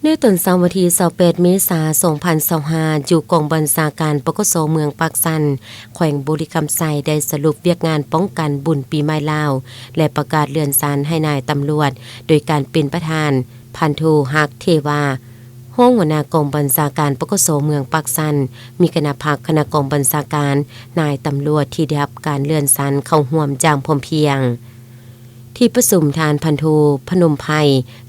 ในต้นเสาร์วันที่28เมษายน2025อยู่กองบัญชาการปกสเมืองปากสันแขวงบุรีคำไซได้สรุปเวียกงานป้องกันบุญปีใหม่ลาวและประกาศเลื่อนศาลให้นายตำรวจโดยการเป็นประธานพันโทฮักเทวาห้องหัวหน้ากองบัญชาการปกสเมืองปากสันมีคณะพักคณะกองบัญชาการนายตำรวจที่ได้รับการเลื่อนศาลเข้าร่วมอย่างพร้อมเพรียงที่ประชุมทานพันโทพนมไพ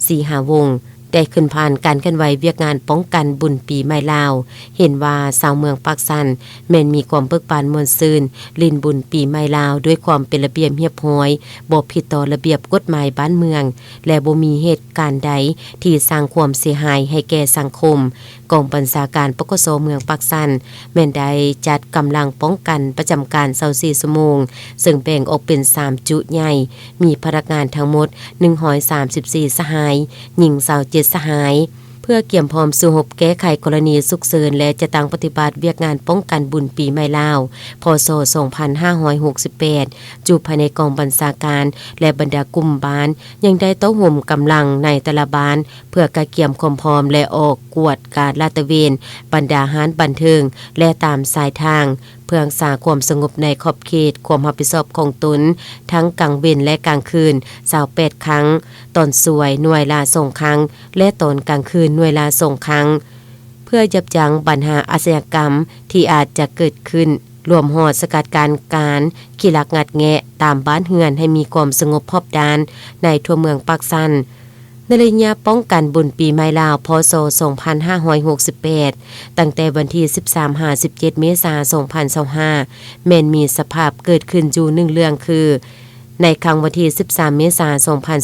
ศรีหาวงศ์ได้ขึ้นผ่านการเคลื่อนไหวเวียกงานป้องกันบุญปีใหม่ลาวเห็นว่าชาวเมืองปากสันแม้นมีความเบิกบานม่วนซื่นลินบุญปีใหม่ลาวด้วยความเป็นระเบียบเรียบร้อยบ่ผิดต่อระเบียบกฎหมายบ้านเมืองและบ่มีเหตุการณ์ใดที่สร้างความเสียหายให้แก่สังคมกองบัญชาการปกสเมืองปากสันแม้นได้จัดกำลังป้องกันประจำการ24ชั่วโมงซึ่งแบ่งออกเป็น3จุดใหญ่มีพนักงานทั้งหมด134สหายหญิง27สหายเพื่อเกี่ยมพร้อมสู่หบแก้ไขกรณีสุกเสริญและจะตั้งปฏิบัติเวียกงานป้องกันบุญปีใหม่ลาวพศ2568อยู่ภายในกองบัญชาการและบรรดากลุ่มบ้านยังได้โต้ห่มกำลังในแต่ละบ้านเพื่อกะเกี่ยมความพร้อมและออกกวดการลาดตระเวนบรรดาห้านบันเทิงและตามสายทางเพื่อรักษาความสงบในขอบเขตความรับผิดชอบของตนทั้งกลางเว้นและกลางคืน28ครั้งตอนสวยหน่วยละ2ครั้งและตอนกลางคืนหน่วยละ2ครั้งเพื่อยับยั้งปัญหาอาชญากรรมที่อาจจะเกิดขึ้นรวมหอดสกัดการขี้ลักงัดแงะตามบ้านเฮือนให้มีความสงบรอบด้านในทั่วเมืองปากสันในระยะป้องกันบุญปีใหม่ลาวพศ2568ตั้งแต่วันที่13-17เมษายน2025แม้นมีสภาพเกิดขึ้นอยู่1เรื่องคือในครั้งวันที่13เมษายน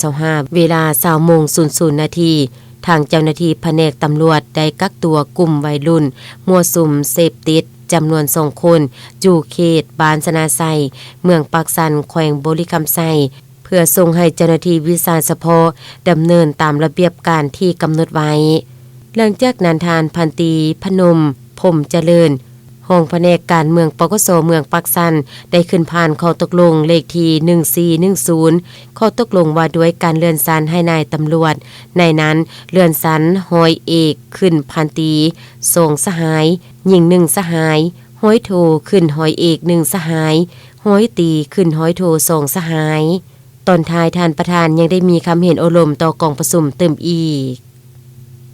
2025เวลา20:00 น.ทางเจ้าหน้าที่แผนกตำรวจได้กักตัวกลุ่มวัยรุ่นมั่วสุมเสพติดจำนวน2คนอยู่เขตบ้านสนาไซเมืองปากสันแขวงบุรีคำไซเพื่อส่งให้เจ้าหน้าที่วิสาเฉพาะดำเนินตามระเบียบการที่กำหนดไว้หลังจากนั้นทานพันตรีพนมพรหมเจริญห้องแผนกการเมืองปกสเมืองปากสันได้ขึ้นผ่านข้อตกลงเลขที่1410ข้อตกลงว่าด้วยการเลื่อนศาลให้นายตำรวจในนั้นเลื่อนศาลร้อยเอกขึ้นพันตรี2สหายหญิง1สหายร้อยโทขึ้นร้อยเอก1สหายร้อยตรีขึ้นร้อยโท2สหายตอนท้ายท่านประธานยังได้มีคำเห็นอบรมต่อกองประชุมเติมอีก